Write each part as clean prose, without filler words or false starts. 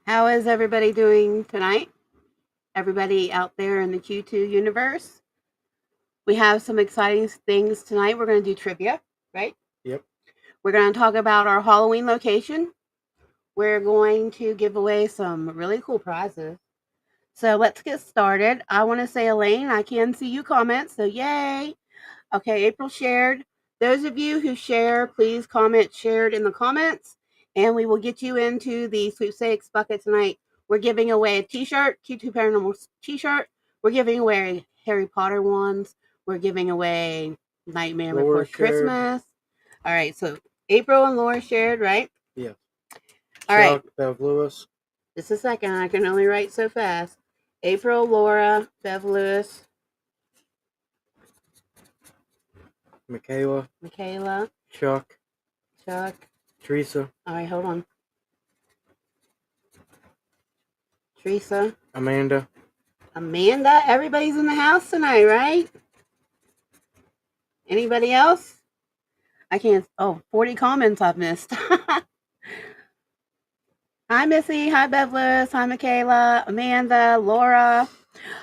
How is everybody doing tonight? Everybody out there in the Q2 universe? We have some exciting things tonight. We're going to do trivia, right? Yep. We're going to talk about our Halloween location. We're going to give away some really cool prizes. So let's get started. I want to say, Elaine, I can see you comment, so yay. Okay, April shared. Those of you who share, please comment shared in the comments, and we will get you into the sweepstakes bucket tonight. We're giving away a t-shirt, Q2 Paranormal t-shirt. We're giving away Harry Potter ones. We're giving away Nightmare Laura Before Christmas. All right, so April and Laura shared, right? Yeah. All right. Chuck, Bev Lewis. Just a second. I can only write so fast. April, Laura, Bev Lewis, Michaela. Chuck. Teresa. All right, hold on. Teresa. Amanda. Everybody's in the house tonight, right? Anybody else? I can't. Oh, 40 comments I've missed. Hi, Missy. Hi, Bev Lewis. Hi, Michaela, Amanda, Laura.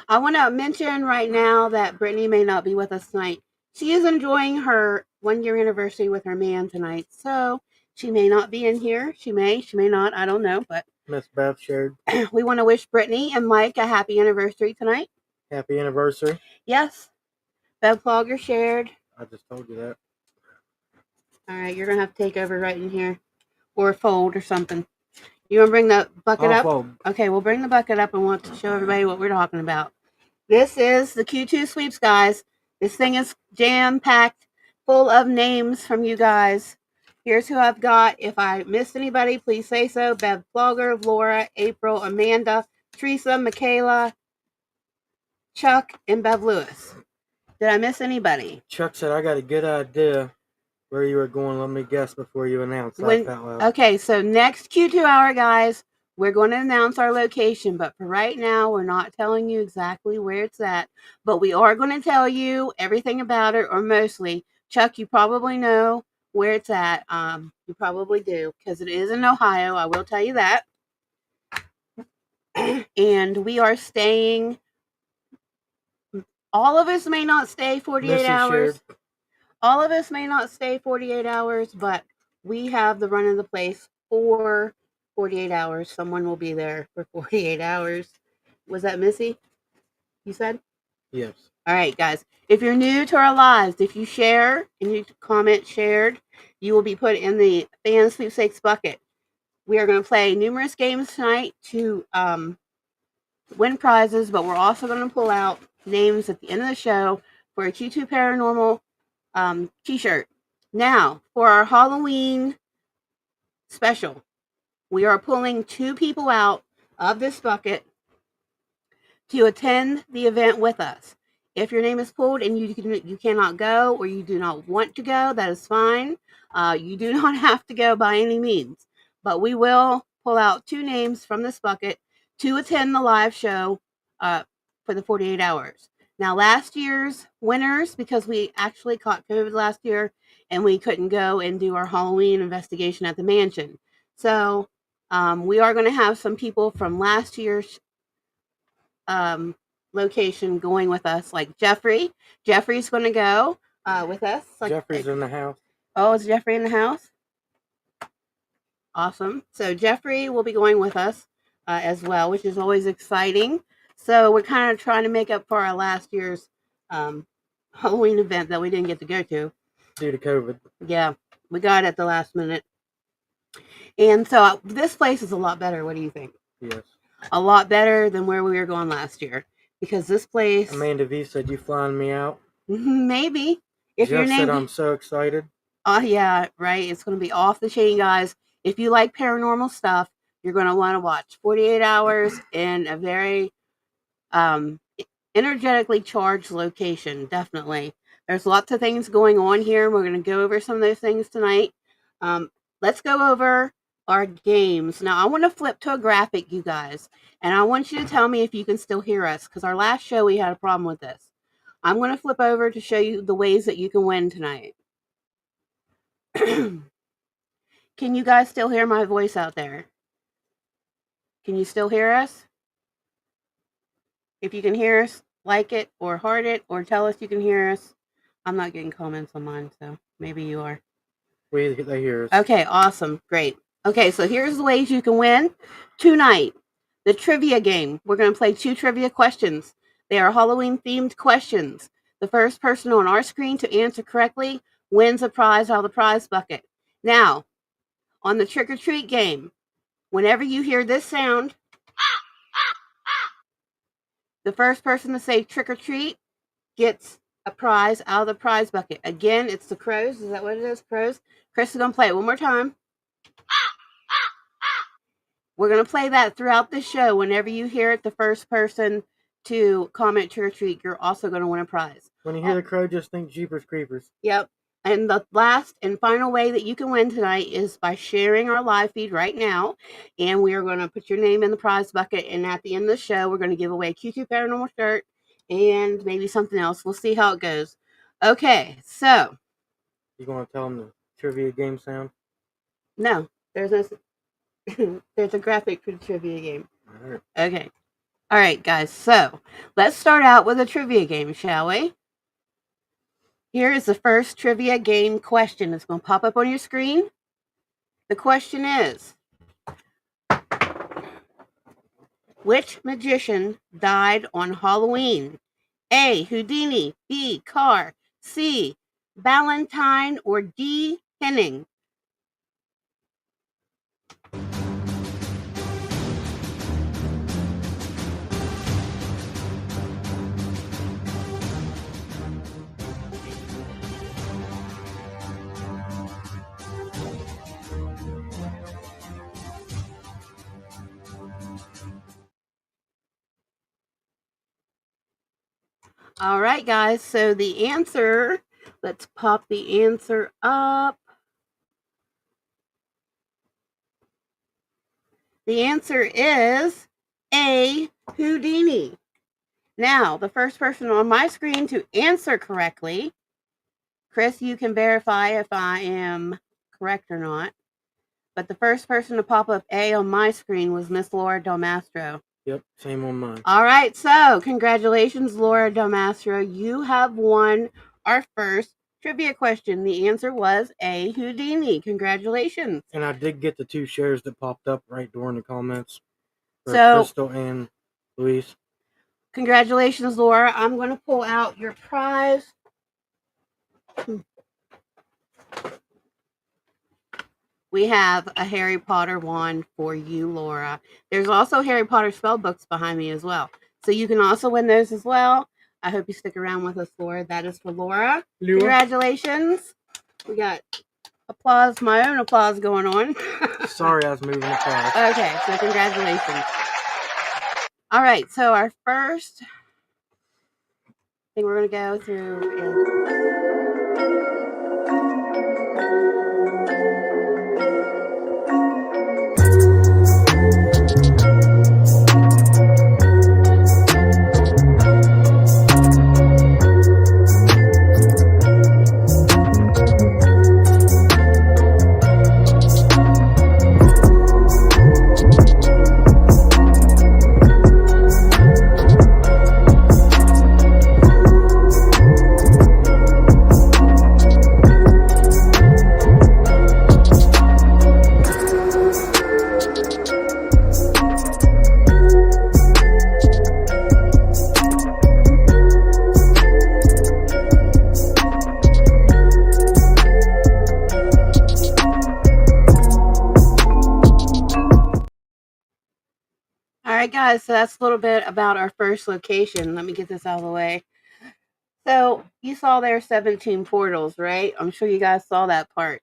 I want to mention right now that Brittany may not be with us tonight. She is enjoying her 1 year anniversary with her man tonight, so she may not be in here. She may not. I don't know, but Miss Bev shared. We want to wish Brittany and Mike a happy anniversary tonight. Happy anniversary. Yes. Bev Plogger shared. I just told you that. All right, you're going to have to take over right in here or fold or something. You want to bring the bucket I'll up? fold. Okay, we'll bring the bucket up and want to show everybody what we're talking about. This is the Q2 sweeps, guys. This thing is jam-packed, full of names from you guys. Here's who I've got. If I missed anybody, please say so. Bev Plogger, Laura, April, Amanda, Teresa, Michaela, Chuck, and Bev Lewis. Did I miss anybody? Chuck said, I got a good idea where you were going. Let me guess before you announce. Okay, so next Q2 hour, guys, we're going to announce our location. But for right now, we're not telling you exactly where it's at. But we are going to tell you everything about it, or mostly. Chuck, you probably know where it's at. You probably do, because it is in Ohio. I will tell you that. And we are staying. All of us may not stay 48 Missy hours. shared. All of us may not stay 48 hours, but we have the run of the place for 48 hours. Someone will be there for 48 hours. Was that Missy? You said? Yes. All right, guys. If you're new to our lives, if you share and you comment shared, you will be put in the fan sweepstakes bucket. We are going to play numerous games tonight to win prizes, but we're also going to pull out names at the end of the show for a Q2 Paranormal t-shirt. Now, for our Halloween special, we are pulling 2 people out of this bucket to attend the event with us. If your name is pulled and you cannot go or you do not want to go, that is fine. You do not have to go by any means, but we will pull out 2 names from this bucket to attend the live show for the 48 hours. Now, last year's winners, because we actually caught COVID last year and we couldn't go and do our Halloween investigation at the mansion. So we are going to have some people from last year's location going with us, like Jeffrey. Jeffrey's going to go with us. Jeffrey's in the house. Oh, is Jeffrey in the house? Awesome. So Jeffrey will be going with us as well, which is always exciting. So we're kind of trying to make up for our last year's Halloween event that we didn't get to go to. Due to COVID. Yeah, we got it at the last minute. And so this place is a lot better. What do you think? Yes. A lot better than where we were going last year. Because this place... Amanda V said, you flying me out? Maybe. If Jeff said, I'm so excited. Oh, yeah, right. It's going to be off the chain, guys. If you like paranormal stuff, you're going to want to watch 48 hours in a very energetically charged location, definitely. There's lots of things going on here. We're going to go over some of those things tonight. Let's go over our games. Now, I want to flip to a graphic, you guys, and I want you to tell me if you can still hear us, because our last show we had a problem with this. I'm going to flip over to show you the ways that you can win tonight. Can you guys still hear my voice out there? Can you still hear us? If you can hear us, like it or heart it or tell us you can hear us. I'm not getting comments on mine, so maybe you are. They hear us. Okay, awesome. Great. Okay, so here's the ways you can win tonight. The trivia game. We're going to play 2 trivia questions. They are Halloween themed questions. The first person on our screen to answer correctly wins a prize out of the prize bucket. Now, on the trick or treat game, whenever you hear this sound, the first person to say trick or treat gets a prize out of the prize bucket. Again, it's the crows. Is that what it is? Crows? Chris is going to play it one more time. We're going to play that throughout the show. Whenever you hear it, the first person to comment trick or treat, you're also going to win a prize. When you hear the crow, just think Jeepers Creepers. Yep. And the last and final way that you can win tonight is by sharing our live feed right now. And we are going to put your name in the prize bucket. And at the end of the show, we're going to give away a Q2 Paranormal shirt and maybe something else. We'll see how it goes. Okay, so. You going to tell them the trivia game sound? No, there's no. There's a graphic for the trivia game. All right. Okay. All right, guys. So let's start out with a trivia game, shall we? Here is the first trivia game question. It's going to pop up on your screen. The question is, which magician died on Halloween? A. Houdini. B. Carr. C. Ballantyne. Or D. Henning? All right, guys. So the answer, let's pop the answer up. The answer is A. Houdini. Now, the first person on my screen to answer correctly, Chris, you can verify if I am correct or not. But the first person to pop up A on my screen was Miss Laura Del Mastro. Yep, same on mine. All right, so congratulations, Laura Del Mastro. You have won our first trivia question. The answer was A. Houdini. Congratulations. And I did get the 2 shares that popped up right during the comments for So, Crystal and Luis. Congratulations, Laura. I'm going to pull out your prize. We have a Harry Potter wand for you, Laura. There's also Harry Potter spell books behind me as well. So you can also win those as well. I hope you stick around with us, Laura. That is for Laura. Congratulations. We got applause, my own applause going on. Sorry, I was moving the prize. Okay, so congratulations. All right, so our first thing we're going to go through is... Alright guys, so that's a little bit about our first location. Let me get this out of the way. So, you saw there 17 portals, right? I'm sure you guys saw that part.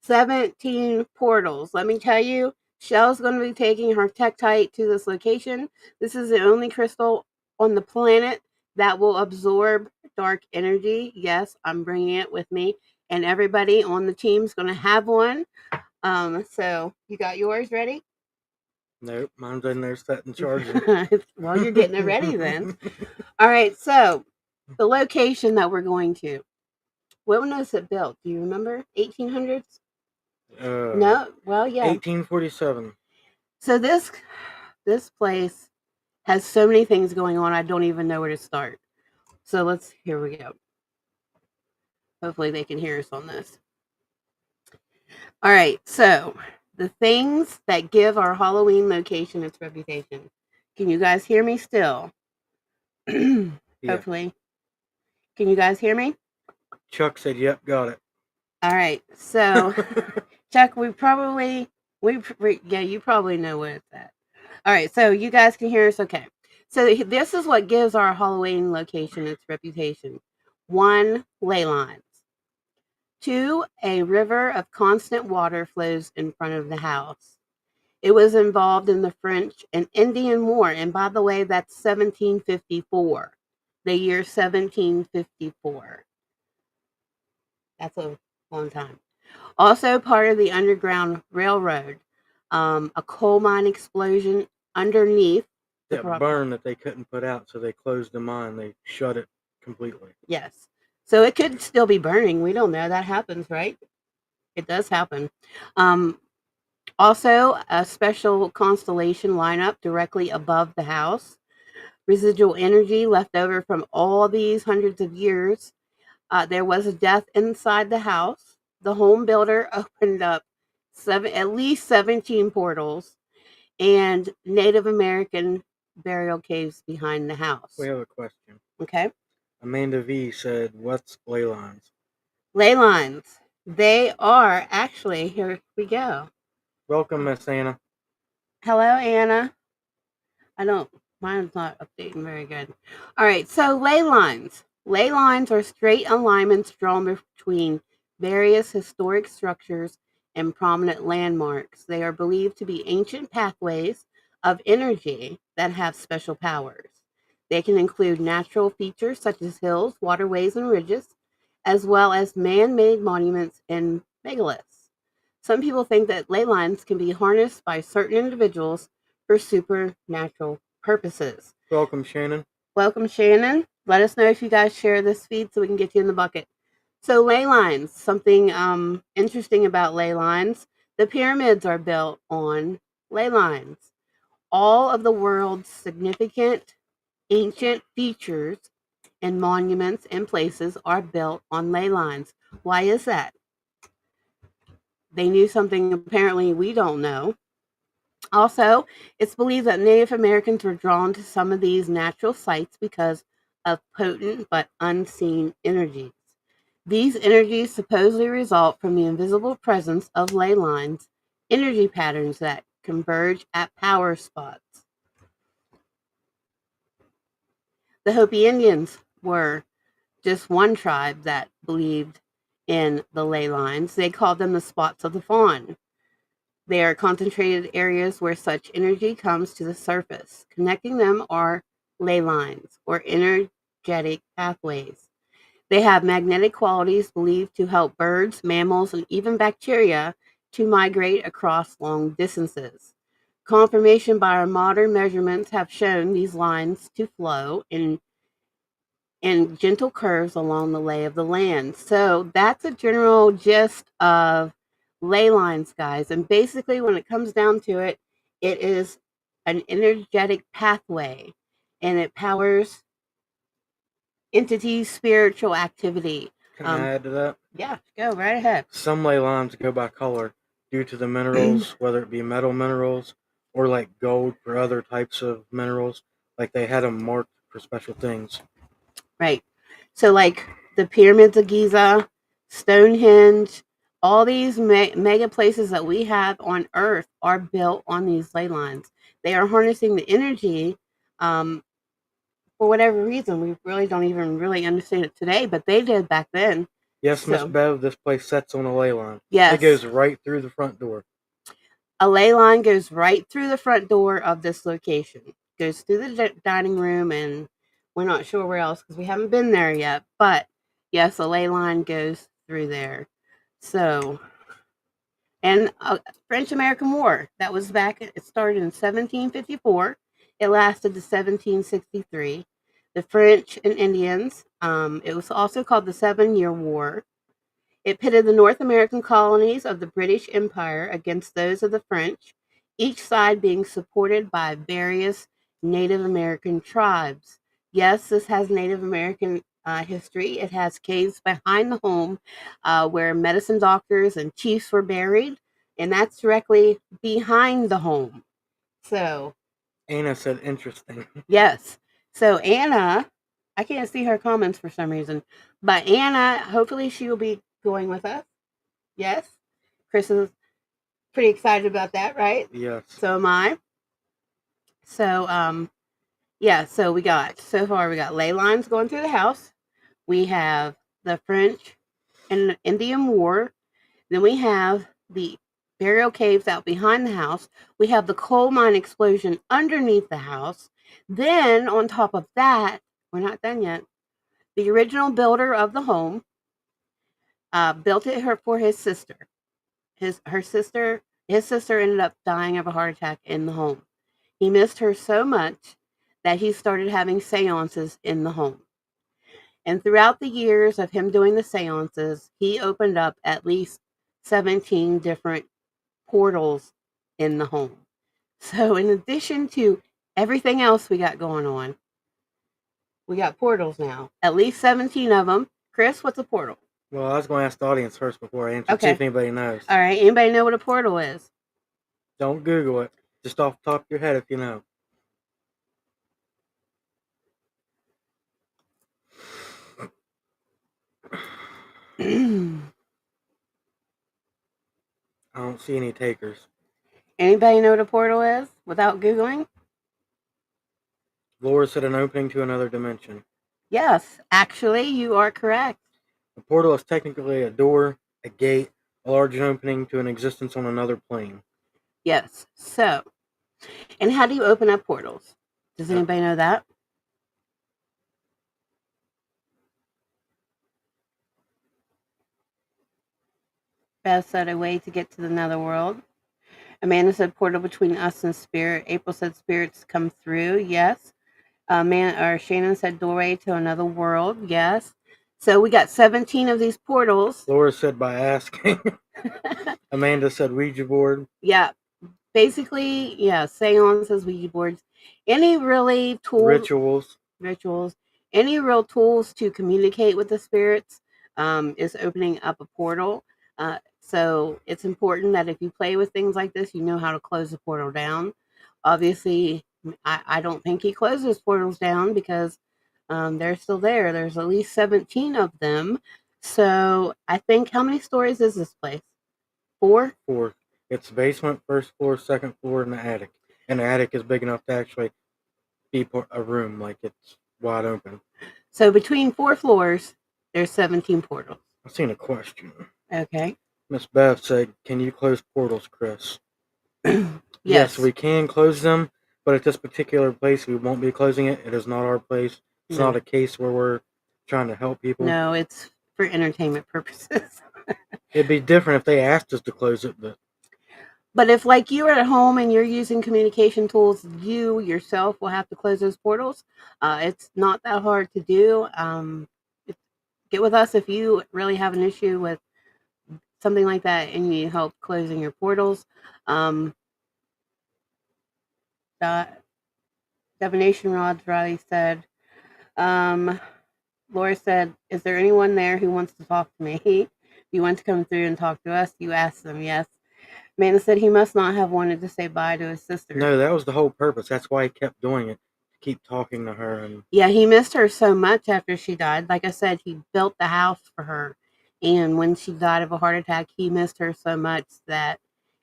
17 portals. Let me tell you, Shell's going to be taking her Tektite to this location. This is the only crystal on the planet that will absorb dark energy. Yes, I'm bringing it with me. And everybody on the team is going to have one. So, you got yours ready? Nope, mine's in there set and charging. Well, you're getting it ready then. All right, so the location that we're going to. When was it built? Do you remember? 1800s? No? Well, yeah. 1847. So this This place has so many things going on, I don't even know where to start. So here we go. Hopefully they can hear us on this. All right, so the things that give our Halloween location its reputation. Can you guys hear me still? Yeah. Hopefully. Can you guys hear me? Chuck said, "Yep, got it." All right, so Chuck, you probably know what it's at. All right, so you guys can hear us, okay? So this is what gives our Halloween location its reputation. 1, ley lines. 2, a river of constant water flows in front of the house. It was involved in the French and Indian War, and by the way, that's 1754. The year 1754. That's a long time. Also part of the Underground Railroad, a coal mine explosion underneath the That burn that they couldn't put out, so they closed the mine. They shut it completely. Yes. So it could still be burning. We don't know. That happens, right? It does happen. Also, a special constellation lineup directly above the house. Residual energy left over from all these hundreds of years. There was a death inside the house. The home builder opened up at least 17 portals and Native American burial caves behind the house. We have a question. Okay. Amanda V said, "What's ley lines?" Ley lines. They are actually, here we go. Welcome, Miss Anna. Hello, Anna. Mine's not updating very good. All right, so ley lines. Ley lines are straight alignments drawn between various historic structures and prominent landmarks. They are believed to be ancient pathways of energy that have special powers. They can include natural features such as hills, waterways, and ridges, as well as man made monuments and megaliths. Some people think that ley lines can be harnessed by certain individuals for supernatural purposes. Welcome, Shannon. Welcome, Shannon. Let us know if you guys share this feed so we can get you in the bucket. So ley lines, something interesting about ley lines. The pyramids are built on ley lines. All of the world's significant ancient features and monuments and places are built on ley lines. Why is that? They knew something apparently we don't know. Also, it's believed that Native Americans were drawn to some of these natural sites because of potent but unseen energies. These energies supposedly result from the invisible presence of ley lines, energy patterns that converge at power spots. The Hopi Indians were just one tribe that believed in the ley lines. They called them the spots of the fawn. They are concentrated areas where such energy comes to the surface. Connecting them are ley lines or energetic pathways. They have magnetic qualities believed to help birds, mammals, and even bacteria to migrate across long distances. Confirmation by our modern measurements have shown these lines to flow in gentle curves along the lay of the land. So that's a general gist of ley lines, guys. And basically, when it comes down to it, it is an energetic pathway and it powers entities' spiritual activity. Can I add to that? Yeah, go right ahead. Some ley lines go by color due to the minerals, whether it be metal minerals or like gold for other types of minerals. Like they had them marked for special things. Right. So, like the pyramids of Giza, Stonehenge, all these mega places that we have on Earth are built on these ley lines. They are harnessing the energy for whatever reason. We really don't even really understand it today, but they did back then. Yes, Miss Bev, this place sets on a ley line. Yes. It goes right through the front door. A ley line goes right through the front door of this location. Goes through the dining room, and we're not sure where else because we haven't been there yet. But yes, a ley line goes through there. So, and French-American War, that was it started in 1754. It lasted to 1763. The French and Indians, it was also called the 7-Year War. It pitted the North American colonies of the British Empire against those of the French. each side being supported by various Native American tribes. Yes, this has Native American history. It has caves behind the home where medicine doctors and chiefs were buried, and that's directly behind the home. So, Anna said interesting. yes. So, Anna, I can't see her comments for some reason, but Anna, hopefully, she will be going with us. Yes. Chris is pretty excited about that, right? Yes. So am I. So, yeah, so so far we got ley lines going through the house. We have the French and Indian War. Then we have the burial caves out behind the house. We have the coal mine explosion underneath the house. Then on top of that, we're not done yet. The original builder of the home built it for his sister. His sister ended up dying of a heart attack in the home. He missed her so much that he started having seances in the home. And throughout the years of him doing the seances, he opened up at least 17 different portals in the home. So, in addition to everything else we got going on, we got portals now. At least 17 of them. Chris, what's a portal? Well, I was going to ask the audience first before I answer. Okay. See if anybody knows. All right. Anybody know what a portal is? Don't Google it. Just off the top of your head if you know. I don't see any takers. Anybody know what a portal is without Googling? Laura said an opening to another dimension. Yes, actually, you are correct. A portal is technically a door, a gate, a large opening to an existence on another plane. Yes. So, and how do you open up portals? Does anybody know that? Beth said a way to get to the netherworld. Amanda said portal between us and spirit. April said spirits come through. Yes. Shannon said doorway to another world. Yes. So we got 17 of these portals. Laura said by asking. Amanda said Ouija board. Yeah. Basically, yeah, seances, Ouija boards, any really tools, rituals, any real tools to communicate with the spirits is opening up a portal. So it's important that if you play with things like this, you know how to close the portal down. Obviously, I don't think he closes portals down because they're still there. There's at least 17 of them. So I think, how many stories is this place? 4? 4. It's basement, first floor, second floor, and the attic. And the attic is big enough to actually be a room, like it's wide open. So between 4 floors, there's 17 portals. I've seen a question. Okay. Miss Bev said, "Can you close portals, Chris?" Yes, we can close them, but at this particular place, we won't be closing it. It is not our place. It's not a case where we're trying to help people. No, it's for entertainment purposes. It'd be different if they asked us to close it, but if, like, you're at home and you're using communication tools, you yourself will have to close those portals. It's not that hard to do. Get with us if you really have an issue with something like that and you need help closing your portals. Divination Rods, Riley said. Laura said, "Is there anyone there who wants to talk to me? If you want to come through and talk to us, you ask them." Yes. Amanda said he must not have wanted to say bye to his sister. No, that was the whole purpose. That's why he kept doing it. To keep talking to her. And yeah, he missed her so much after she died. Like I said, he built the house for her. And when she died of a heart attack, he missed her so much that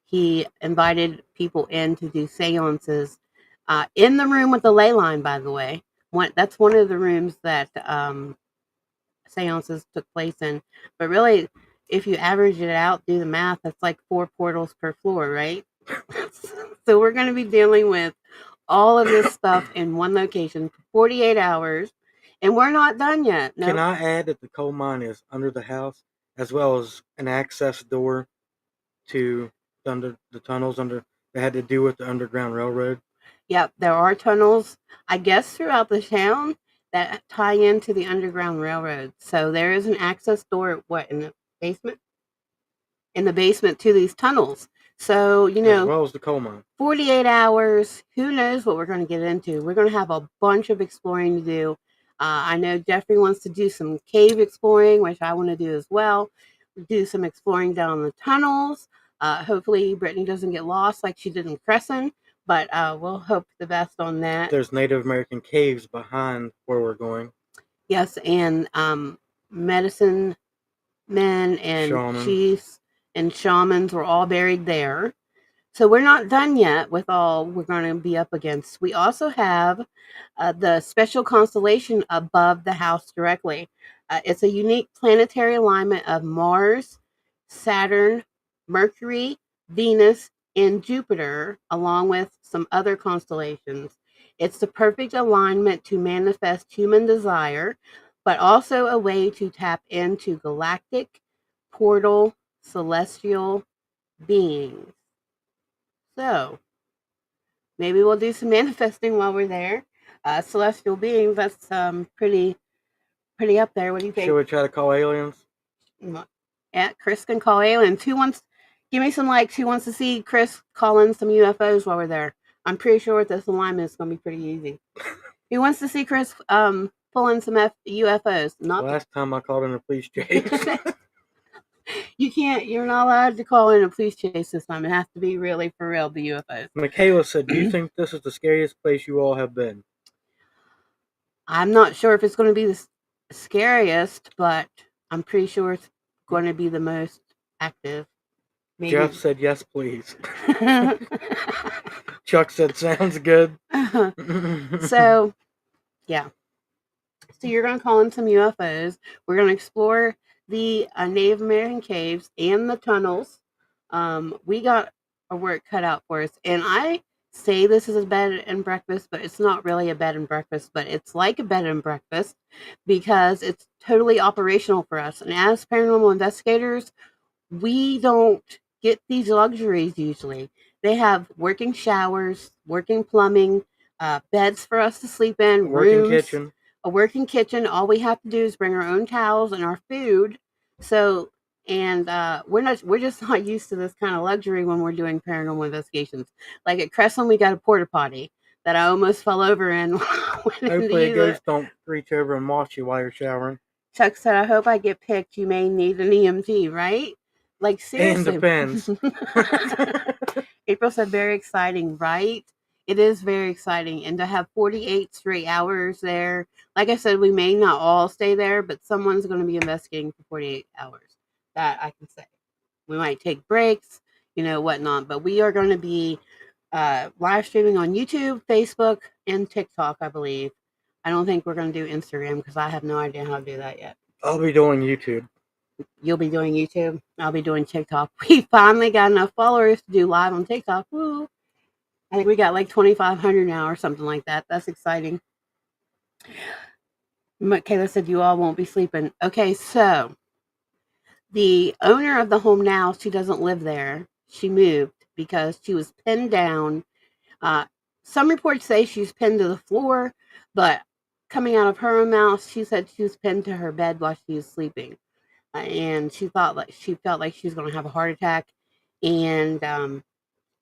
he invited people in to do seances in the room with the ley line, by the way. That's one of the rooms that seances took place in. But really, if you average it out, do the math, that's like 4 portals per floor, right? So we're going to be dealing with all of this stuff in one location for 48 hours, and we're not done yet. Nope. Can I add that the coal mine is under the house, as well as an access door to the tunnels that had to do with the Underground Railroad? Yep, there are tunnels, I guess, throughout the town that tie into the Underground Railroad. So there is an access door, in the basement? In the basement to these tunnels. So, as well as the coal mine. 48 hours, who knows what we're going to get into. We're going to have a bunch of exploring to do. I know Jeffrey wants to do some cave exploring, which I want to do as well. Do some exploring down the tunnels. Hopefully Brittany doesn't get lost like she did in Crescent, but we'll hope the best on that. There's Native American caves behind where we're going. Yes, and medicine men and chiefs and shamans were all buried there. So we're not done yet with all we're going to be up against. We also have the special constellation above the house directly. It's a unique planetary alignment of Mars, Saturn, Mercury, Venus, and Jupiter, along with some other constellations. It's the perfect alignment to manifest human desire, but also a way to tap into galactic, portal, celestial beings. So maybe we'll do some manifesting while we're there. Celestial beings, that's pretty up there. What do you think? Should we try to call aliens? Yeah, Chris can call aliens. Give me some likes. Who wants to see Chris call in some UFOs while we're there? I'm pretty sure with this alignment it's going to be pretty easy. Who wants to see Chris pull in some UFOs? Not last time I called in a police chase. You're not allowed to call in a police chase this time. It has to be really for real, the UFOs. Michaela said, do you think this is the scariest place you all have been? I'm not sure if it's going to be the scariest, but I'm pretty sure it's going to be the most active. Maybe. Jeff said, yes, please. Chuck said, sounds good. So, yeah. So you're going to call in some UFOs. We're going to explore the Native American caves and the tunnels. We got our work cut out for us. And I say this is a bed and breakfast, but it's not really a bed and breakfast, but it's like a bed and breakfast because it's totally operational for us. And as paranormal investigators, we don't get these luxuries usually. They have working showers, working plumbing, beds for us to sleep in, a working kitchen. All we have to do is bring our own towels and our food. So, and we're just not used to this kind of luxury when we're doing paranormal investigations. Like at Crescent, we got a porta potty that I almost fell over in. Hopefully, ghosts don't reach over and watch you while you're showering. Chuck said, "I hope I get picked. You may need an EMT, right?" Like, seriously. And depends. April said, very exciting, right? It is very exciting. And to have 48 straight hours there, like I said, we may not all stay there, but someone's going to be investigating for 48 hours. That I can say. We might take breaks, whatnot, but we are going to be live streaming on YouTube, Facebook, and TikTok, I believe. I don't think we're going to do Instagram because I have no idea how to do that yet. I'll be doing YouTube. You'll be doing YouTube. I'll be doing TikTok. We finally got enough followers to do live on TikTok. Woo! I think we got like 2,500 now or something like that. That's exciting. Kayla said you all won't be sleeping. Okay, so the owner of the home now, she doesn't live there. She moved because she was pinned down. Some reports say she's pinned to the floor, but coming out of her own mouth, she said she was pinned to her bed while she was sleeping. And she felt like she was going to have a heart attack, and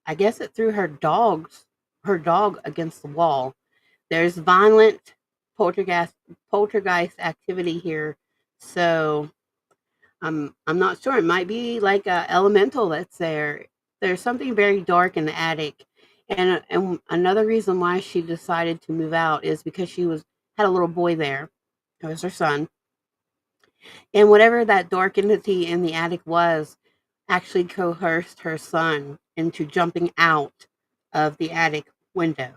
I guess it threw her dog against the wall. There's violent poltergeist activity here, so I'm not sure. It might be like a elemental that's there. There's something very dark in the attic, and another reason why she decided to move out is because she had a little boy there. It was her son. And whatever that dark entity in the attic was actually coerced her son into jumping out of the attic window.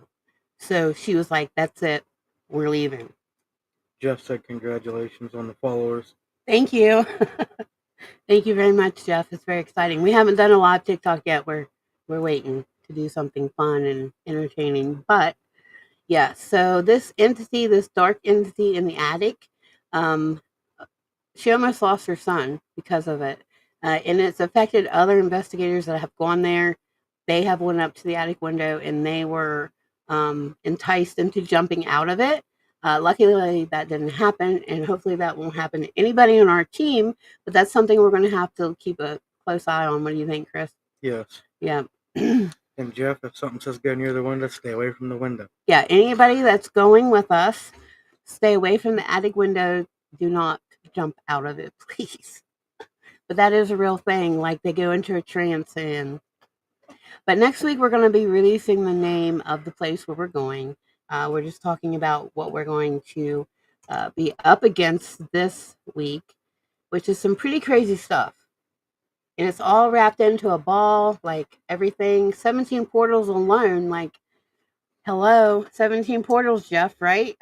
So she was like, that's it. We're leaving. Jeff said congratulations on the followers. Thank you. Thank you very much, Jeff. It's very exciting. We haven't done a live TikTok yet. We're waiting to do something fun and entertaining. But yeah, so this dark entity in the attic, she almost lost her son because of it. And it's affected other investigators that have gone there. They have went up to the attic window and they were enticed into jumping out of it. Luckily, that didn't happen, and hopefully that won't happen to anybody on our team, but that's something we're going to have to keep a close eye on. What do you think, Chris? Yes. Yeah. And Jeff, if something says go near the window, stay away from the window. Yeah, anybody that's going with us, stay away from the attic window. Do not jump out of it, please. But that is a real thing. Like they go into a trance and. But next week we're going to be releasing the name of the place where we're going. We're just talking about what we're going to be up against this week, which is some pretty crazy stuff. And it's all wrapped into a ball, like everything. 17 portals alone, like, hello, 17 portals, Jeff, right?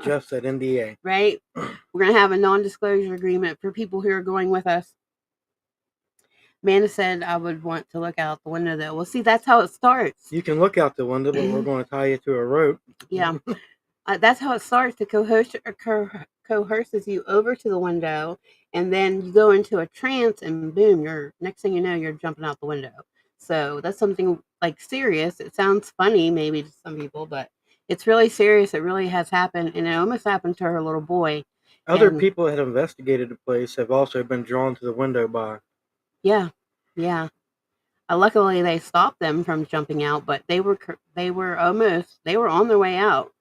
Jeff said NDA. Right? We're going to have a non-disclosure agreement for people who are going with us. Amanda said I would want to look out the window, though. Well, see, that's how it starts. You can look out the window, but we're going to tie you to a rope. Yeah. That's how it starts. The coerces you over to the window, and then you go into a trance, and boom, you're next thing you know, you're jumping out the window. So that's something like serious. It sounds funny maybe to some people, but it's really serious. It really has happened, and it almost happened to her little boy. Other people that have investigated the place have also been drawn to the window by. Yeah, yeah. Luckily, they stopped them from jumping out, but they were on their way out.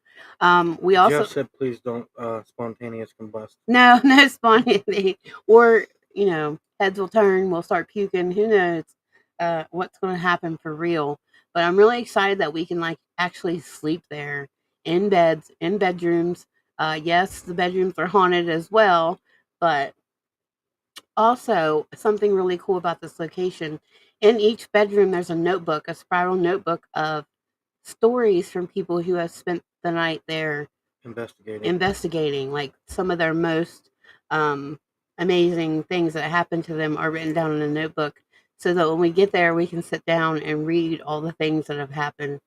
We also Jeff said, please don't spontaneous combust. No spontaneity, or heads will turn, we'll start puking. Who knows what's going to happen for real? But I'm really excited that we can like actually sleep there in beds, in bedrooms. Yes, the bedrooms are haunted as well, but also something really cool about this location. In each bedroom, there's a notebook, a spiral notebook of stories from people who have spent the night there investigating. Like some of their most amazing things that happened to them are written down in a notebook, so that when we get there, we can sit down and read all the things that have happened.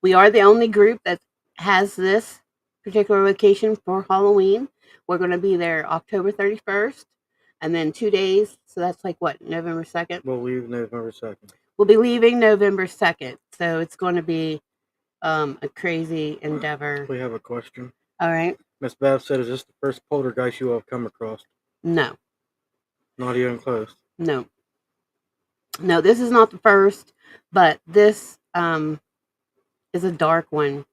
We are the only group that has this particular location for Halloween. We're going to be there October 31st, and then 2 days. So that's like what, November 2nd? We'll leave November 2nd. We'll be leaving November 2nd. So it's going to be a crazy endeavor. We have a question. All right. Miss Bev said, is this the first poltergeist you have come across? No. Not even close? No. No, this is not the first, but this is a dark one.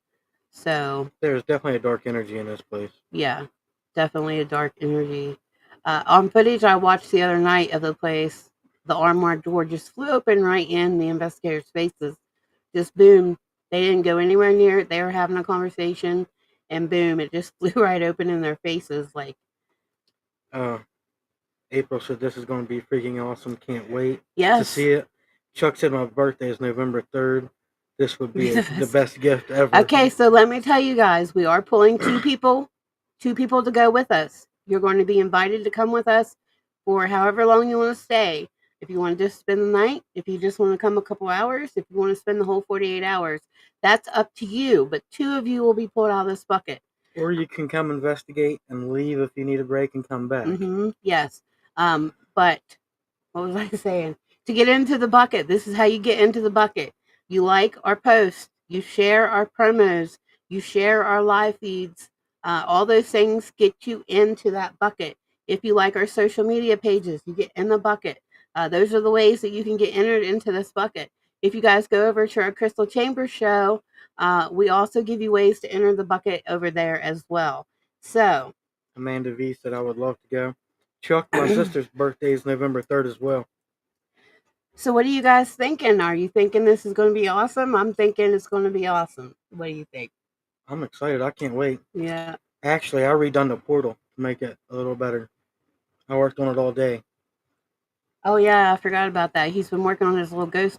So there's definitely a dark energy in this place. Yeah, definitely a dark energy. On footage I watched the other night of the place, the armored door just flew open right in the investigators' faces. Just boom. They didn't go anywhere near it. They were having a conversation, and boom, it just flew right open in their faces. Like, April said this is going to be freaking awesome. Can't wait to see it. Chuck said my birthday is November 3rd. This would be the best gift ever. Okay, so let me tell you guys, we are pulling two people to go with us. You're going to be invited to come with us for however long you want to stay. If you want to just spend the night, if you just want to come a couple hours, if you want to spend the whole 48 hours, that's up to you. But two of you will be pulled out of this bucket. Or you can come investigate and leave if you need a break and come back. Yes. But what was I saying? To get into the bucket, this is how you get into the bucket. You like our posts, you share our promos, you share our live feeds. All those things get you into that bucket. If you like our social media pages, you get in the bucket. Those are the ways that you can get entered into this bucket. If you guys go over to our Crystal Chamber show, we also give you ways to enter the bucket over there as well. So, Amanda V said I would love to go. Chuck, my sister's birthday is November 3rd as well. So what are you guys thinking? Are you thinking this is going to be awesome? I'm thinking it's going to be awesome. What do you think? I'm excited. I can't wait. Yeah. Actually, I redone the portal to make it a little better. I worked on it all day. Oh, yeah. I forgot about that. He's been working on his little ghost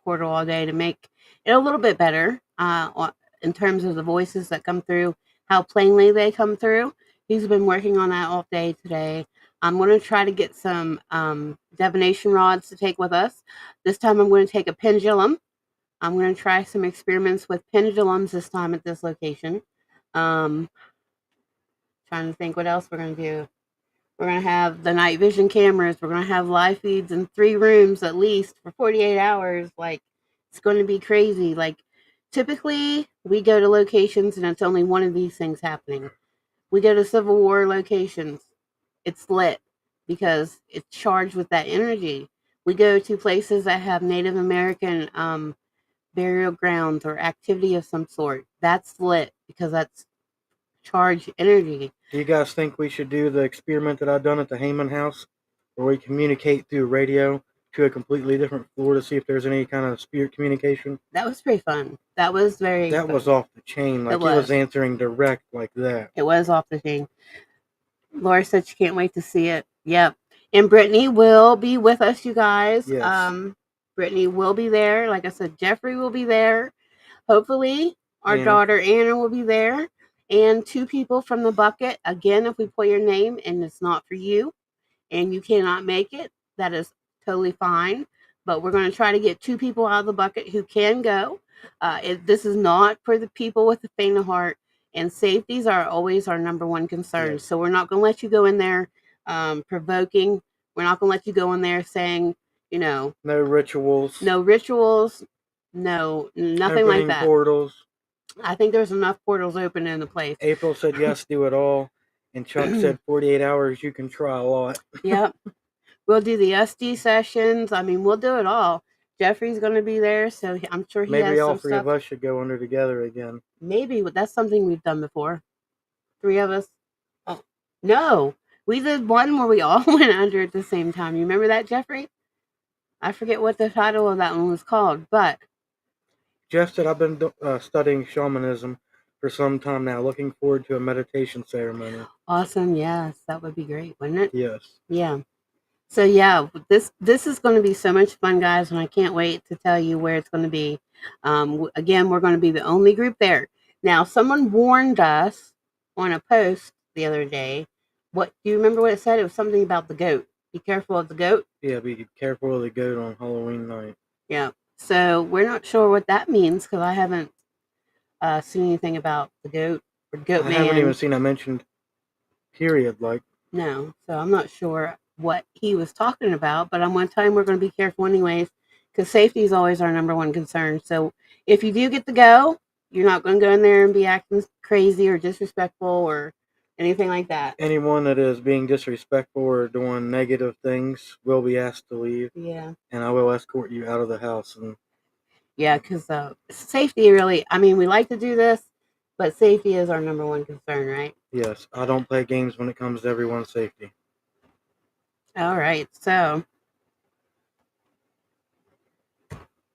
portal all day to make it a little bit better in terms of the voices that come through, how plainly they come through. He's been working on that all day today. I'm going to try to get some divination rods to take with us. This time I'm going to take a pendulum. I'm going to try some experiments with pendulums this time at this location. Trying to think what else we're going to do. We're going to have the night vision cameras. We're going to have live feeds in 3 rooms at least for 48 hours. Like, it's going to be crazy. Like, typically we go to locations and it's only one of these things happening. We go to Civil War locations. It's lit because it's charged with that energy. We go to places that have Native American burial grounds or activity of some sort. That's lit because that's charged energy. Do you guys think we should do the experiment that I've done at the Heyman house, where we communicate through radio to a completely different floor to see if there's any kind of spirit communication? That was pretty fun. That was very That fun. was off the chain. Like, it was answering direct like that. It was off the chain. Laura said she can't wait to see it. Yep. And Brittany will be with us, you guys. Yes. Brittany will be there. Like I said, Jeffrey will be there. Hopefully, our daughter Anna will be there. And 2 people from the bucket. Again, if we pull your name and it's not for you and you cannot make it, that is totally fine. But we're going to try to get 2 people out of the bucket who can go. This is not for the people with the faint of heart. And safeties are always our number one concern. Yes. So we're not going to let you go in there provoking. We're not going to let you go in there saying, no rituals. No rituals. No, nothing like that. Portals. I think there's enough portals open in the place. April said yes, do it all. And Chuck said 48 hours, you can try a lot. Yep. We'll do the SD sessions. I mean, we'll do it all. Jeffrey's going to be there, so I'm sure he has some stuff. Maybe all 3 of us should go under together again. Maybe. That's something we've done before. 3 of us. Oh, no. We did one where we all went under at the same time. You remember that, Jeffrey? I forget what the title of that one was called, but... Jeff said, I've been studying shamanism for some time now. Looking forward to a meditation ceremony. Awesome. Yes, that would be great, wouldn't it? Yes. Yeah. So yeah, this is going to be so much fun, guys, and I can't wait to tell you where it's going to be. Again, we're going to be the only group there. Now, someone warned us on a post the other day. What do you remember what it said? It was something about the goat. Be careful of the goat. Yeah, be careful of the goat on Halloween night. Yeah. So we're not sure what that means because I haven't seen anything about the goat or goat man. I haven't even seen it mentioned. Period. Like. No. So I'm not sure what he was talking about, but I'm going to tell him we're going to be careful anyways, because safety is always our number one concern. So if you do get to go, you're not going to go in there and be acting crazy or disrespectful or anything like that. Anyone that is being disrespectful or doing negative things will be asked to leave. Yeah. And I will escort you out of the house. And yeah, because safety really, I mean, we like to do this, but safety is our number one concern, right? Yes. I don't play games when it comes to everyone's safety. All right, so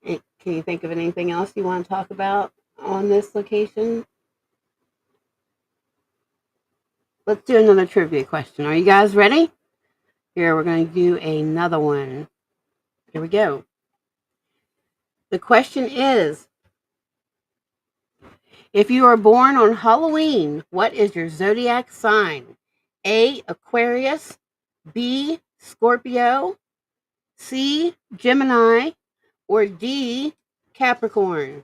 can you think of anything else you want to talk about on this location? Let's do another trivia question. Are you guys ready? Here, we're going to do another one. Here we go. The question is, if you are born on Halloween, what is your zodiac sign? A, Aquarius, B, Scorpio, C, Gemini, or D, Capricorn?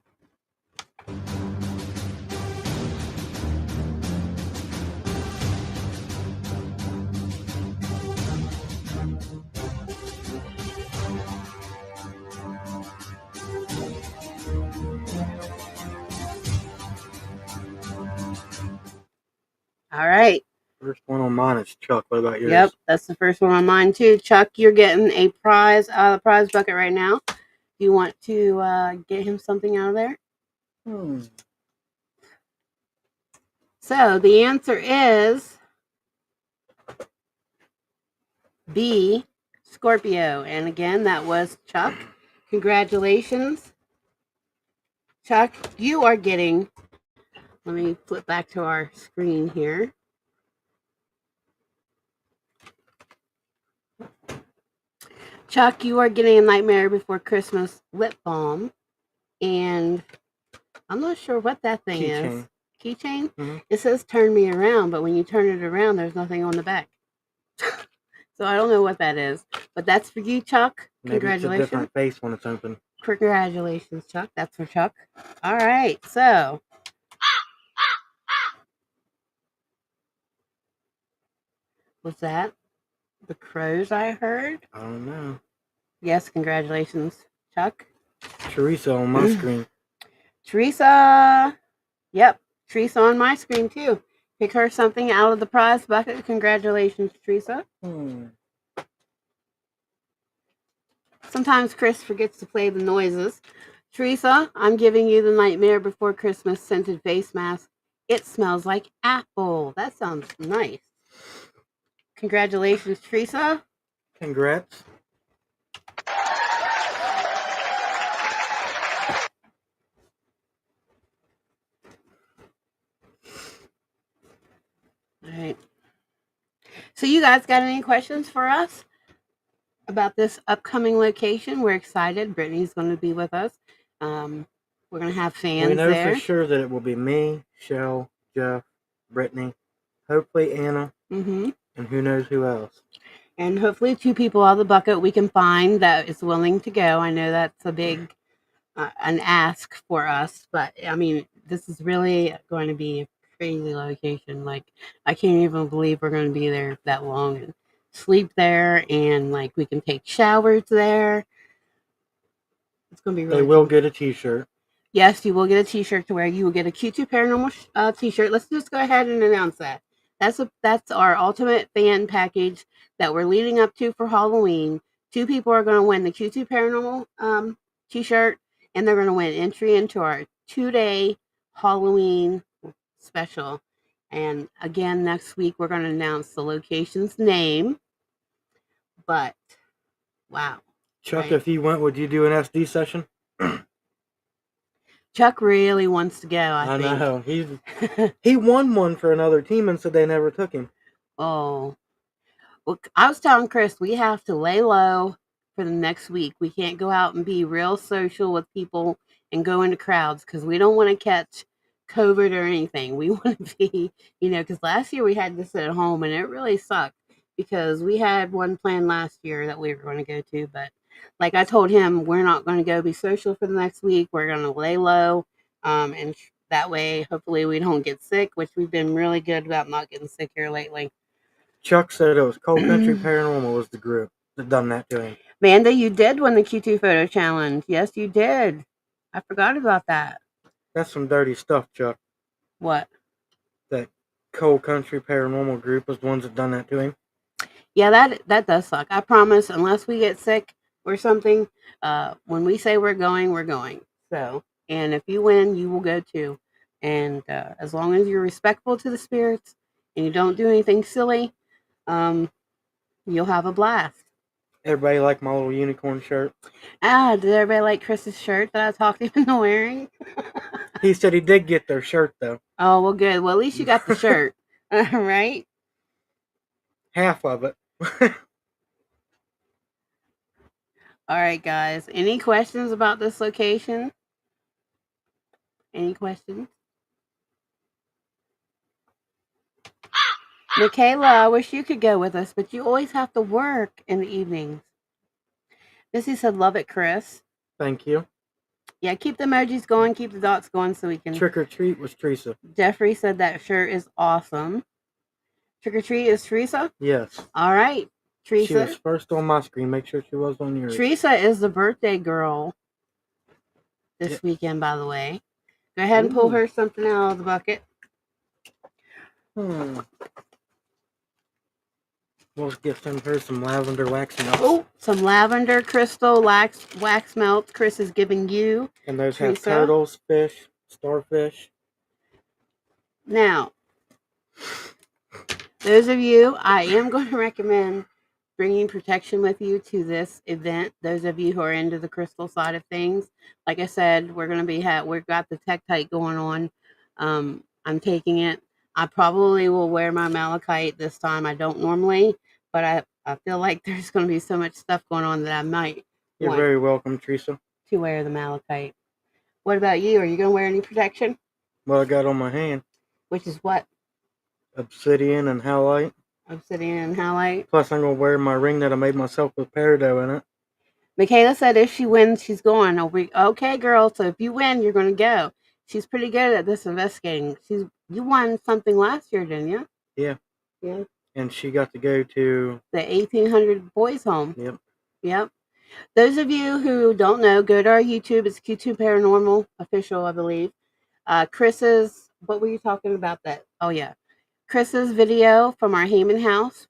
All right. First one on mine is Chuck. What about yours? Yep, that's the first one on mine too. Chuck, you're getting a prize out of the prize bucket right now. Do you want to get him something out of there? So the answer is B, Scorpio. And again, that was Chuck. Congratulations. Chuck, you are getting, let me flip back to our screen here. Chuck, you are getting a Nightmare Before Christmas lip balm. And I'm not sure what that thing is. Keychain? Mm-hmm. It says turn me around, but when you turn it around, there's nothing on the back. So I don't know what that is. But that's for you, Chuck. Maybe Congratulations. It's a different face when it's open. Congratulations, Chuck. That's for Chuck. All right. So. Was that the crows I heard? I don't know. Yes, congratulations, Chuck. Teresa on my screen. Teresa. Yep. Teresa on my screen, too. Pick her something out of the prize bucket. Congratulations, Teresa. Sometimes Chris forgets to play the noises. Teresa, I'm giving you the Nightmare Before Christmas scented face mask. It smells like apple. That sounds nice. Congratulations, Teresa. Congrats. All right. So you guys got any questions for us about this upcoming location? We're excited. Brittany's going to be with us. We're going to have fans We know there. for sure that it will be me, Shell, Jeff, Brittany, hopefully Anna, and who knows who else. And hopefully 2 people out of the bucket we can find that is willing to go. I know that's a big an ask for us, but I mean, this is really going to be a crazy location. Like, I can't even believe we're going to be there that long and sleep there, and like we can take showers there. It's going to be really They will cool. get a t-shirt. Yes, you will get a t-shirt to wear. You will get a Q2 Paranormal t-shirt. Let's just go ahead and announce that. That's our ultimate fan package that we're leading up to for Halloween. 2 people are going to win the Q2 Paranormal t-shirt, and they're going to win entry into our 2-day Halloween special. And again, next week we're going to announce the location's name. But wow, Chuck, right? If you went, would you do an SD session? Chuck really wants to go. I think. Know he won one for another team and said they never took him. Oh. Well, I was telling Chris we have to lay low for the next week. We can't go out and be real social with people and go into crowds because we don't want to catch COVID or anything. We want to be, because last year we had to sit at home and it really sucked because we had one plan last year that we were going to go to. But like I told him, we're not going to go be social for the next week. We're going to lay low. And that way, hopefully we don't get sick, which we've been really good about not getting sick here lately. Chuck said it was Cold Country Paranormal was the group that done that to him. Manda, you did win the Q2 photo challenge. Yes, you did. I forgot about that. That's some dirty stuff, Chuck. What? That Cold Country Paranormal group was the ones that done that to him. Yeah, that does suck. I promise, unless we get sick or something, when we say we're going, we're going. So, and if you win, you will go too. And as long as you're respectful to the spirits and you don't do anything silly, you'll have a blast. Everybody like my little unicorn shirt? Did everybody like Chris's shirt that I talked him into wearing? He said he did get their shirt, though. Oh, well, good. Well, at least you got the shirt. Right? Half of it. All right, guys. Any questions about this location? Any questions? Michaela, I wish you could go with us, but you always have to work in the evenings. Missy said, love it, Chris. Thank you. Yeah, keep the emojis going, keep the dots going so we can... Trick or treat was Teresa. Jeffrey said that shirt is awesome. Trick or treat is Teresa? Yes. All right, Teresa. She was first on my screen. Make sure she was on yours. Teresa is the birthday girl this weekend, by the way. Go ahead and pull her something out of the bucket. We'll get her some lavender wax melts. Oh, some lavender crystal wax melts Chris is giving you. And those have turtles, fish, starfish. Now, those of you, I am going to recommend bringing protection with you to this event. Those of you who are into the crystal side of things, like I said, we're going to be we've got the Tektite going on. I'm taking it. I probably will wear my malachite this time. I don't normally, but I feel like there's going to be so much stuff going on that I might. You're very welcome, Teresa. To wear the malachite. What about you? Are you going to wear any protection? What I got on my hand. Which is what? Obsidian and halite. Obsidian and halite. Plus, I'm going to wear my ring that I made myself with peridot in it. Michaela said if she wins, she's going. Okay, girl. So if you win, you're going to go. She's pretty good at this investigating. You won something last year, didn't you? Yeah. Yeah. And she got to go to the 1800 boys home. Yep. Yep. Those of you who don't know, go to our YouTube. It's Q2 Paranormal Official, I believe. Chris's, what were you talking about that? Oh, yeah. Chris's video from our Heyman house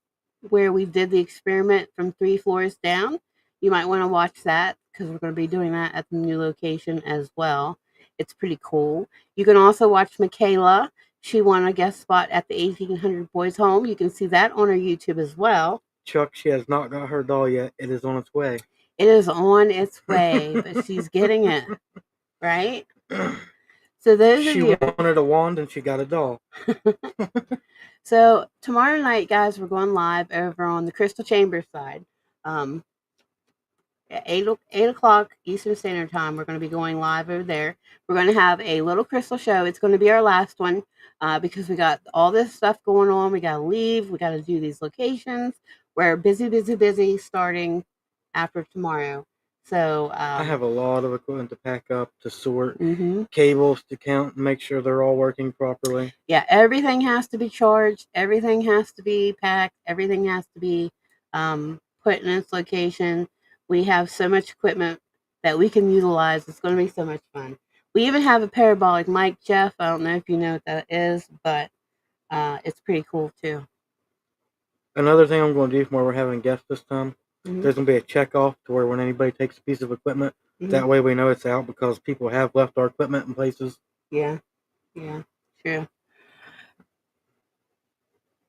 where we did the experiment from 3 floors down. You might want to watch that because we're going to be doing that at the new location as well. It's pretty cool. You can also watch Michaela. She won a guest spot at the 1800 Boys Home. You can see that on her YouTube as well. Chuck, she has not got her doll yet. It is on its way. It is on its way, but she's getting it, right? So those she of you wanted a wand and she got a doll. So tomorrow night, guys, we're going live over on the Crystal Chamber side. At 8 o'clock Eastern Standard Time, we're going to be going live over there. We're going to have a little crystal show. It's going to be our last one because we got all this stuff going on. We got to leave. We got to do these locations. We're busy starting after tomorrow. So I have a lot of equipment to pack up, to sort, cables to count and make sure they're all working properly. Yeah, everything has to be charged. Everything has to be packed. Everything has to be put in its location. We have so much equipment that we can utilize. It's going to be so much fun. We even have a parabolic mic, Jeff. I don't know if you know what that is, but it's pretty cool too. Another thing I'm going to do when we're having guests this time, there's going to be a check off to where when anybody takes a piece of equipment, that way we know it's out because people have left our equipment in places. Yeah, true.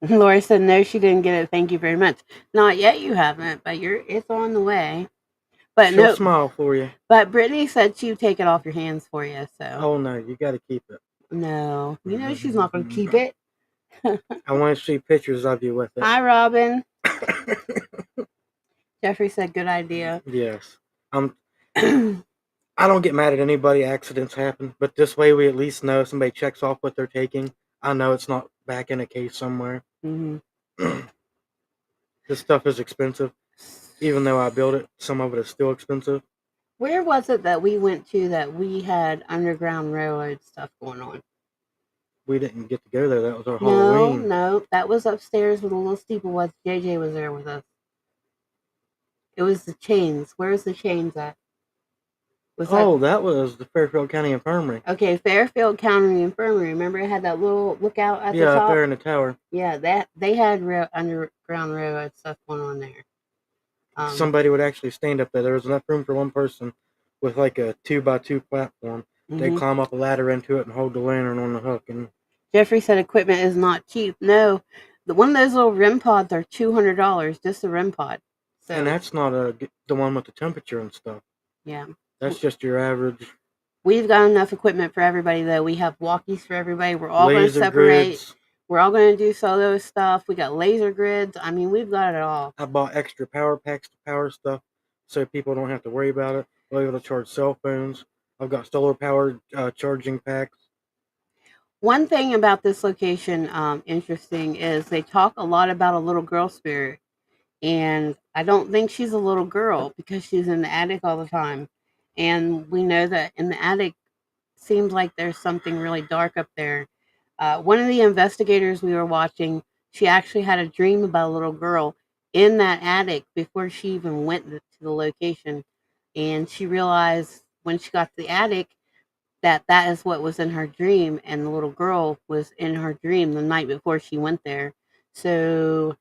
Lori said no, she didn't get it. Thank you very much. Not yet, you haven't, but it's on the way. But she'll smile for you. But Brittany said she'd take it off your hands for you. So. Oh no, you got to keep it. No, you know she's not going to keep it. I want to see pictures of you with it. Hi, Robin. Jeffrey said, "Good idea." Yes, I don't get mad at anybody. Accidents happen, but this way we at least know if somebody checks off what they're taking. I know it's not back in a case somewhere. This stuff is expensive. Even though I built it, some of it is still expensive. Where was it that we went to that we had Underground Railroad stuff going on? We didn't get to go there. That was our Halloween. No, that was upstairs where the little steeple was. JJ was there with us. It was the chains. Where's the chains at? That was the Fairfield County Infirmary. Okay, Fairfield County Infirmary. Remember it had that little lookout at the top? Yeah, up there in the tower. Yeah, they had Underground Railroad stuff going on there. Somebody would actually stand up there. There was enough room for one person with like a 2x2 platform. They climb up a ladder into it and hold the lantern on the hook. And Jeffrey said equipment is not cheap. No, one of those little REM pods are $200, just a REM pod. So, and that's not the one with the temperature and stuff. Yeah. That's just your average. We've got enough equipment for everybody, though. We have walkies for everybody. We're all going to separate. Grids. We're all going to do solo stuff. We got laser grids. I mean, we've got it all. I bought extra power packs to power stuff so people don't have to worry about it. We're able to charge cell phones. I've got solar powered charging packs. One thing about this location, interesting, is they talk a lot about a little girl spirit. And I don't think she's a little girl because she's in the attic all the time. And we know that in the attic seems like there's something really dark up there. One of the investigators we were watching, she actually had a dream about a little girl in that attic before she even went to the location. And she realized when she got to the attic that is what was in her dream. And the little girl was in her dream the night before she went there. So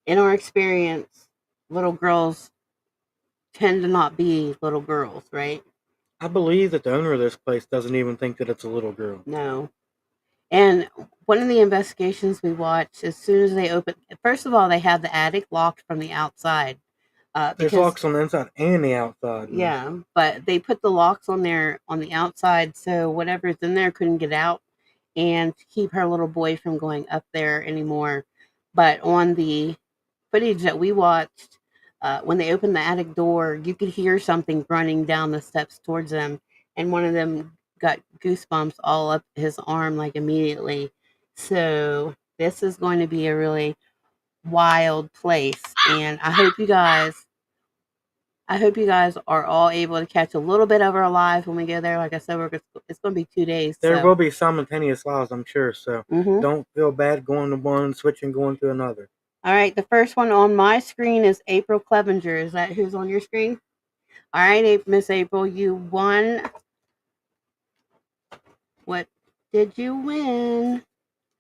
in our experience, little girls tend to not be little girls, right? I believe that the owner of this place doesn't even think that it's a little girl. No. And one of the investigations we watched, as soon as they open, first of all, they have the attic locked from the outside. There's locks on the inside and the outside. Yeah, but they put the locks on there on the outside, so whatever's in there couldn't get out, and to keep her little boy from going up there anymore. But on the footage that we watched, when they opened the attic door, you could hear something running down the steps towards them, and one of them got goosebumps all up his arm like immediately. So this is going to be a really wild place, and I hope you guys are all able to catch a little bit of our live when we go there. Like I said, it's going to be 2 days. There will be simultaneous lives, I'm sure. So don't feel bad going to one, switching, going to another. All right, the first one on my screen is April Clevenger. Is that who's on your screen? All right, Miss April, you won. What did you win?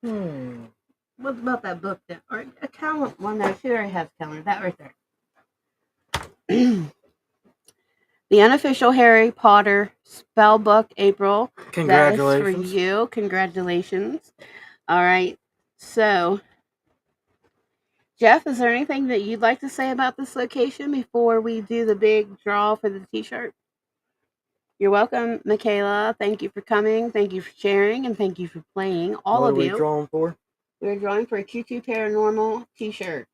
What about that book? Or a calendar? Well, no, she already has a calendar. That right there. The unofficial Harry Potter spell book, April. Congratulations. That is for you. Congratulations. All right. So, Jeff, is there anything that you'd like to say about this location before we do the big draw for the t-shirt? You're welcome, Michaela. Thank you for coming. Thank you for sharing. And thank you for playing. All of you. What are we drawing for? We're drawing for a Q2 Paranormal t-shirt.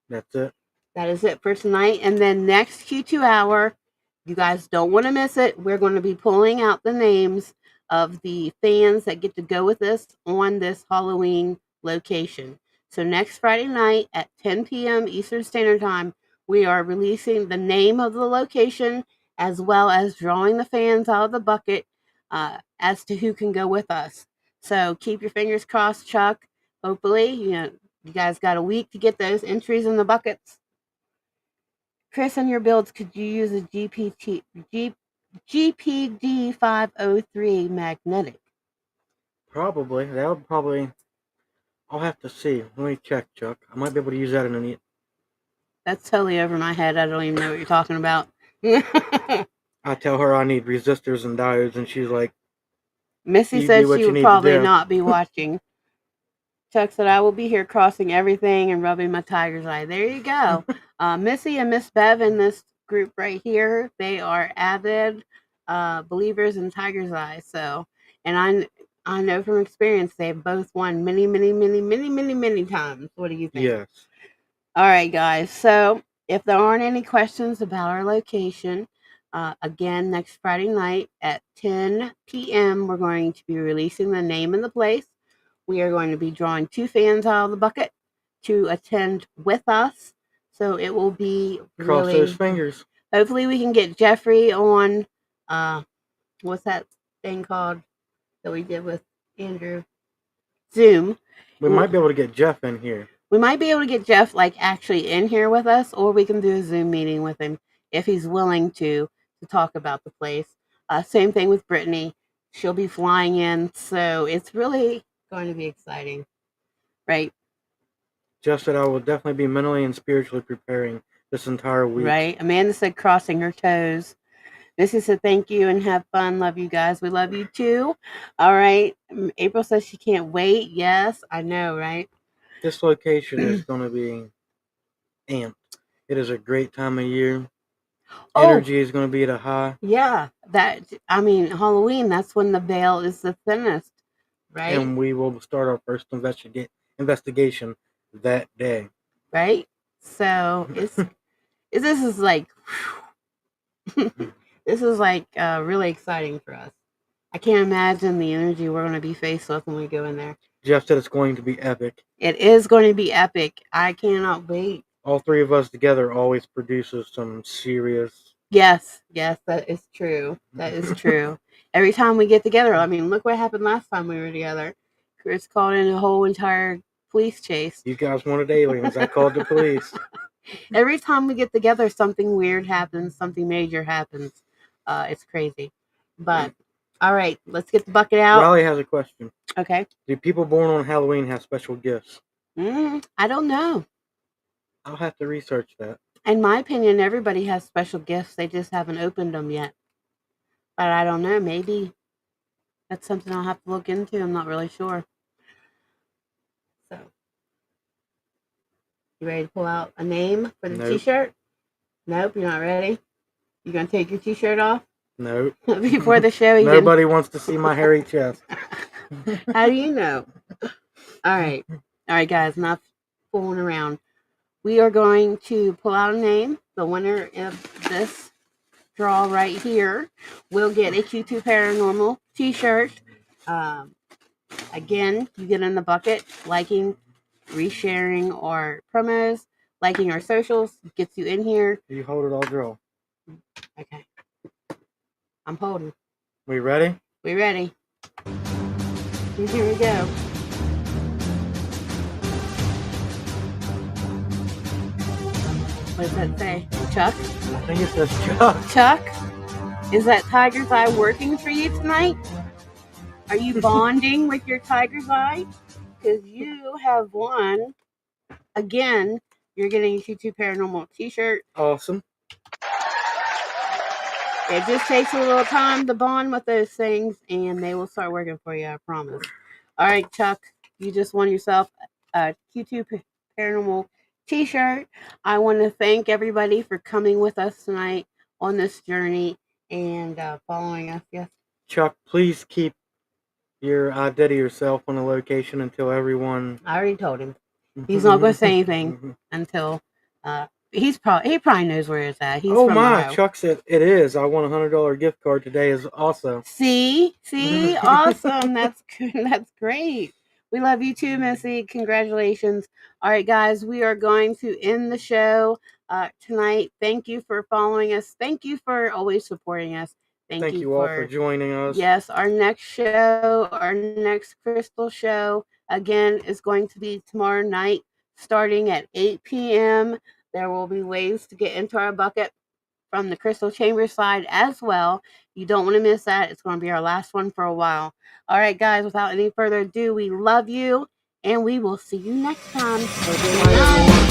That's it. That is it for tonight. And then next Q2 hour, you guys don't want to miss it. We're going to be pulling out the names of the fans that get to go with us on this Halloween location. So next Friday night at 10 p.m. Eastern Standard Time, we are releasing the name of the location as well as drawing the fans out of the bucket as to who can go with us. So keep your fingers crossed, Chuck. Hopefully, you guys got a week to get those entries in the buckets. Chris, on your builds, could you use a GPD 503 magnetic? Probably. That would probably... I'll have to see. Let me check, Chuck. I might be able to use that in a... That's totally over my head. I don't even know what you're talking about. I tell her I need resistors and diodes, and she's like... Missy said she would probably not be watching. Chuck said, I will be here crossing everything and rubbing my tiger's eye. There you go. Missy and Miss Bev in this group right here, they are avid believers in tiger's eye. So, and I know from experience they've both won many times. What do you think? Yes. All right, guys. So, if there aren't any questions about our location, again, next Friday night at 10 p.m., we're going to be releasing the name and the place. We are going to be drawing 2 fans out of the bucket to attend with us. So it will be Cross those fingers. Hopefully we can get Jeffrey on, what's that thing called that we did with Andrew? Zoom. We might be able to get Jeff in here. We might be able to get Jeff actually in here with us, or we can do a Zoom meeting with him if he's willing to talk about the place. Same thing with Brittany. She'll be flying in, so it's really going to be exciting, right? Jeff said I will definitely be mentally and spiritually preparing this entire week. Right. Amanda said crossing her toes. Missy said thank you and have fun. Love you guys. We love you too. All right. April says she can't wait. Yes, I know, right? This location is going to be amped. It is a great time of year. Energy is going to be at a high. Yeah, Halloween, that's when the veil is the thinnest, right? And we will start our first investigation that day. Right? So this is like this is really exciting for us. I can't imagine the energy we're going to be faced with when we go in there. Jeff said it's going to be epic. It is going to be epic. I cannot wait. All three of us together always produces some serious... Yes, that is true. That is true. Every time we get together, look what happened last time we were together. Chris called in a whole entire police chase. You guys wanted aliens. I called the police. Every time we get together, something weird happens. Something major happens. It's crazy. But, all right, let's get the bucket out. Riley has a question. Okay. Do people born on Halloween have special gifts? I don't know. I'll have to research that. In my opinion, everybody has special gifts. They just haven't opened them yet. But I don't know. Maybe that's something I'll have to look into. I'm not really sure. So, you ready to pull out a name for the t-shirt? Nope, you're not ready? You going to take your t-shirt off? Nope. Before the show? Nobody wants to see my hairy chest. How do you know? All right, guys, enough fooling around. We are going to pull out a name. The winner of this draw right here will get a Q2 Paranormal t-shirt. Again, you get in the bucket. Liking, resharing our promos, liking our socials gets you in here. You hold it, I'll draw. Okay. I'm holding. We ready? We ready. And here we go. What does that say? Chuck? I think it says Chuck. Chuck? Is that tiger's eye working for you tonight? Are you bonding with your tiger's eye? Because you have won. Again, you're getting a Q2 Paranormal t-shirt. Awesome. It just takes a little time to bond with those things, and they will start working for you, I promise. All right, Chuck, you just won yourself a Q2 Paranormal t-shirt. I want to thank everybody for coming with us tonight on this journey and following us. Yes. Chuck, please keep your identity yourself on the location until everyone. I already told him. He's not going to say anything until he probably knows where it's at. He's from Ohio. Chuck said it is. I won $100 gift card today is also. See, awesome. That's good. That's great. We love you too, Missy. Congratulations. All right, guys, we are going to end the show tonight. Thank you for following us. Thank you for always supporting us. Thank you all for joining us. Yes, our next crystal show, again, is going to be tomorrow night, starting at 8 p.m. There will be ways to get into our bucket from the Crystal Chamber side as well. You don't want to miss that. It's going to be our last one for a while. All right, guys, without any further ado, we love you, and we will see you next time. Good night.